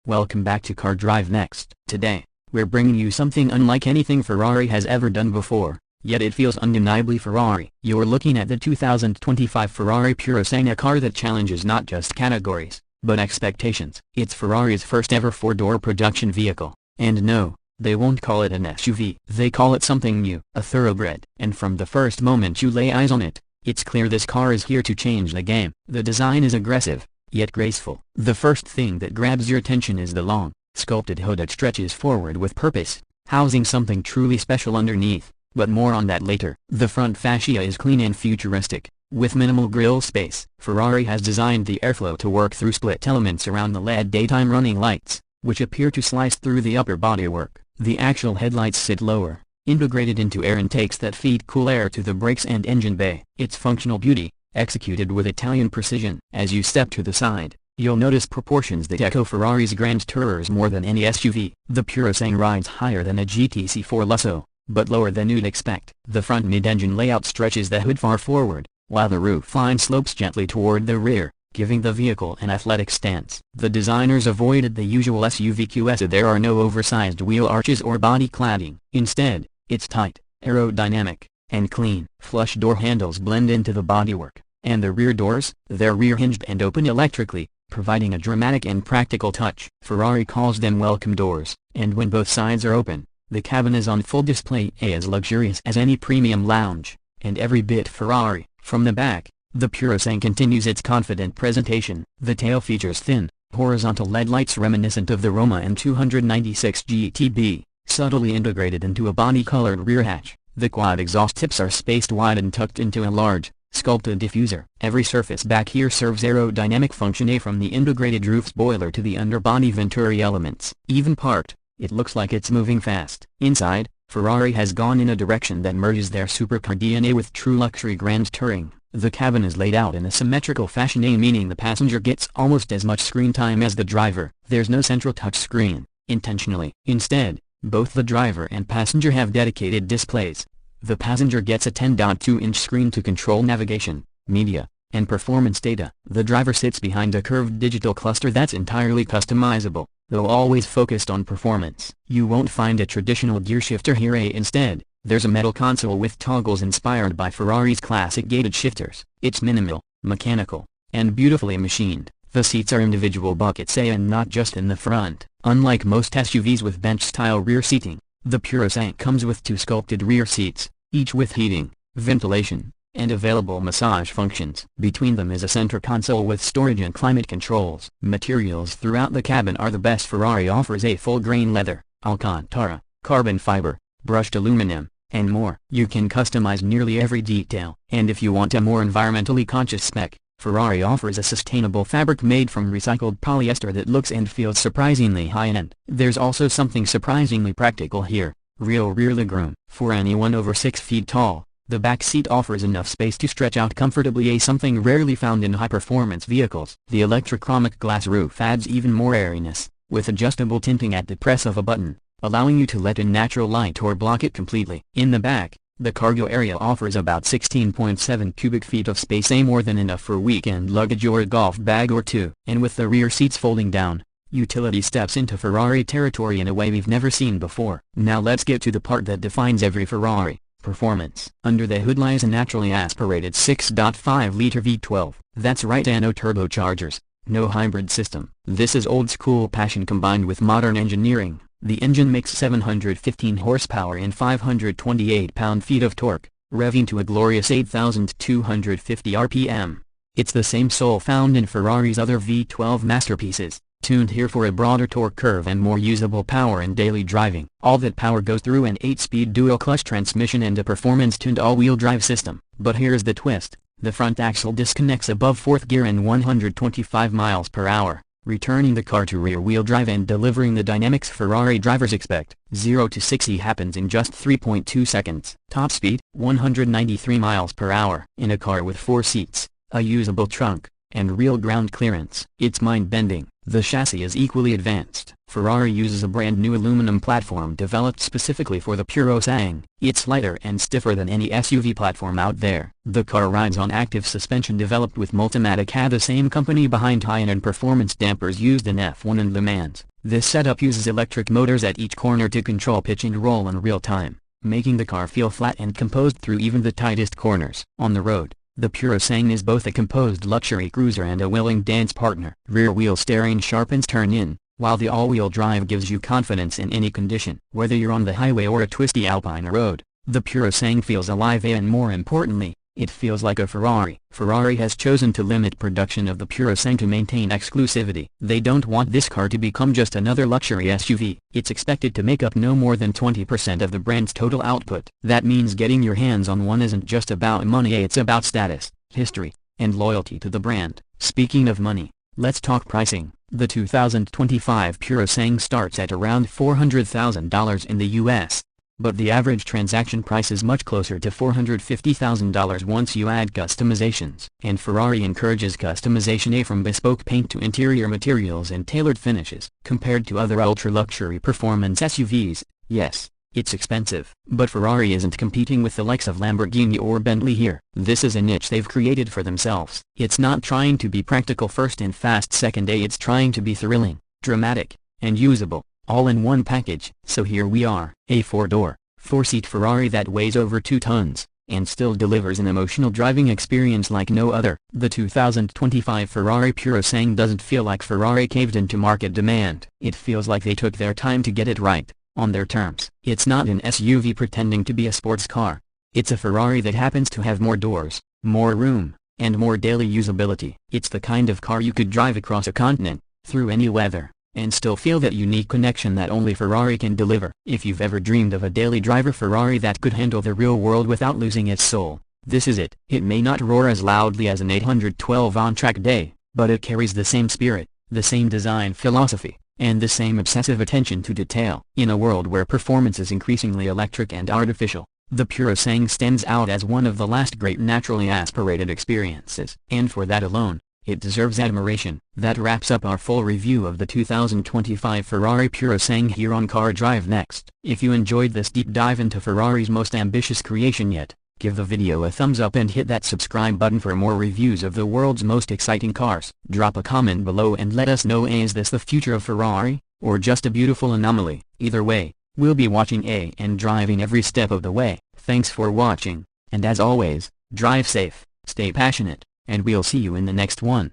Welcome back to Car Drive Next. Today, we're bringing you something unlike anything Ferrari has ever done before, yet it feels undeniably Ferrari. You're looking at the 2025 Ferrari Purosangue, a car that challenges not just categories, but expectations. It's Ferrari's first ever four-door production vehicle, and no, they won't call it an SUV. They call it something new, a thoroughbred. And from the first moment you lay eyes on it, it's clear this car is here to change the game. The design is aggressive, yet graceful. The first thing that grabs your attention is the long, sculpted hood that stretches forward with purpose, housing something truly special underneath, but more on that later. The front fascia is clean and futuristic, with minimal grille space. Ferrari has designed the airflow to work through split elements around the LED daytime running lights, which appear to slice through the upper bodywork. The actual headlights sit lower, integrated into air intakes that feed cool air to the brakes and engine bay. It's functional beauty, executed with Italian precision. As you step to the side, you'll notice proportions that echo Ferrari's Grand Tourers more than any SUV. The Purosangue rides higher than a GTC4 Lusso, but lower than you'd expect. The front mid-engine layout stretches the hood far forward, while the roofline slopes gently toward the rear, giving the vehicle an athletic stance. The designers avoided the usual SUV QS. There are no oversized wheel arches or body cladding. Instead, it's tight, aerodynamic, and clean. Flush door handles blend into the bodywork, and the rear doors, they're rear-hinged and open electrically, providing a dramatic and practical touch. Ferrari calls them welcome doors, and when both sides are open, the cabin is on full display, as luxurious as any premium lounge, and every bit Ferrari. From the back, the Purosangue continues its confident presentation. The tail features thin, horizontal LED lights reminiscent of the Roma and 296 GTB, subtly integrated into a body-colored rear hatch. The quad exhaust tips are spaced wide and tucked into a large, sculpted diffuser. Every surface back here serves aerodynamic function, from the integrated roof spoiler to the underbody venturi elements. Even parked, it looks like it's moving fast. Inside, Ferrari has gone in a direction that merges their supercar DNA with true luxury grand touring. The cabin is laid out in a symmetrical fashion, meaning the passenger gets almost as much screen time as the driver. There's no central touch screen, intentionally. Instead, both the driver and passenger have dedicated displays. The passenger gets a 10.2-inch screen to control navigation, media, and performance data. The driver sits behind a curved digital cluster that's entirely customizable, though always focused on performance. You won't find a traditional gear shifter here. Instead, there's a metal console with toggles inspired by Ferrari's classic gated shifters. It's minimal, mechanical, and beautifully machined. The seats are individual buckets, and not just in the front. Unlike most SUVs with bench-style rear seating, the Purosangue comes with two sculpted rear seats, each with heating, ventilation, and available massage functions. Between them is a center console with storage and climate controls. Materials throughout the cabin are the best. Ferrari offers a full-grain leather, Alcantara, carbon fiber, brushed aluminum, and more. You can customize nearly every detail. And if you want a more environmentally conscious spec, Ferrari offers a sustainable fabric made from recycled polyester that looks and feels surprisingly high-end. There's also something surprisingly practical here: real rear legroom. For anyone over 6 feet tall, the back seat offers enough space to stretch out comfortably, something rarely found in high-performance vehicles. The electrochromic glass roof adds even more airiness, with adjustable tinting at the press of a button, allowing you to let in natural light or block it completely. In the back, the cargo area offers about 16.7 cubic feet of space, more than enough for weekend luggage or a golf bag or two. And with the rear seats folding down, utility steps into Ferrari territory in a way we've never seen before. Now let's get to the part that defines every Ferrari: performance. Under the hood lies a naturally aspirated 6.5-liter V12. That's right, and no turbochargers, no hybrid system. This is old-school passion combined with modern engineering. The engine makes 715 horsepower and 528 pound-feet of torque, revving to a glorious 8,250 RPM. It's the same soul found in Ferrari's other V12 masterpieces, tuned here for a broader torque curve and more usable power in daily driving. All that power goes through an 8-speed dual-clutch transmission and a performance-tuned all-wheel drive system. But here's the twist: the front axle disconnects above 4th gear and 125 miles per hour, returning the car to rear-wheel drive and delivering the dynamics Ferrari drivers expect. 0 to 60 happens in just 3.2 seconds. Top speed, 193 miles per hour. In a car with 4 seats, a usable trunk, and real ground clearance, it's mind-bending. The chassis is equally advanced. Ferrari uses a brand new aluminum platform developed specifically for the Purosangue. It's lighter and stiffer than any SUV platform out there. The car rides on active suspension developed with Multimatic, the same company behind high-end performance dampers used in F1 and Le Mans. This setup uses electric motors at each corner to control pitch and roll in real time, making the car feel flat and composed through even the tightest corners. On the road, the Purosangue is both a composed luxury cruiser and a willing dance partner. Rear-wheel steering sharpens turn-in, while the all-wheel drive gives you confidence in any condition. Whether you're on the highway or a twisty alpine road, the Purosangue feels alive, and more importantly, it feels like a Ferrari. Ferrari has chosen to limit production of the Purosangue to maintain exclusivity. They don't want this car to become just another luxury SUV. It's expected to make up no more than 20% of the brand's total output. That means getting your hands on one isn't just about money, it's about status, history, and loyalty to the brand. Speaking of money, let's talk pricing. The 2025 Purosangue starts at around $400,000 in the US. But the average transaction price is much closer to $450,000 once you add customizations. And Ferrari encourages customization, from bespoke paint to interior materials and tailored finishes. Compared to other ultra-luxury performance SUVs, yes, it's expensive. But Ferrari isn't competing with the likes of Lamborghini or Bentley here. This is a niche they've created for themselves. It's not trying to be practical first and fast second. It's trying to be thrilling, dramatic, and usable, all in one package. So here we are, a 4-door, 4-seat Ferrari that weighs over 2 tons, and still delivers an emotional driving experience like no other. The 2025 Ferrari Purosangue doesn't feel like Ferrari caved into market demand. It feels like they took their time to get it right, on their terms. It's not an SUV pretending to be a sports car. It's a Ferrari that happens to have more doors, more room, and more daily usability. It's the kind of car you could drive across a continent, through any weather, and still feel that unique connection that only Ferrari can deliver. If you've ever dreamed of a daily driver Ferrari that could handle the real world without losing its soul, this is it. It may not roar as loudly as an 812 on-track day, but it carries the same spirit, the same design philosophy, and the same obsessive attention to detail. In a world where performance is increasingly electric and artificial, the Purosangue stands out as one of the last great naturally aspirated experiences. And for that alone, it deserves admiration. That wraps up our full review of the 2025 Ferrari Purosangue here on Car Drive Next. If you enjoyed this deep dive into Ferrari's most ambitious creation yet, give the video a thumbs up and hit that subscribe button for more reviews of the world's most exciting cars. Drop a comment below and let us know, is this the future of Ferrari, or just a beautiful anomaly? Either way, we'll be watching and driving every step of the way. Thanks for watching, and as always, drive safe, stay passionate, and we'll see you in the next one.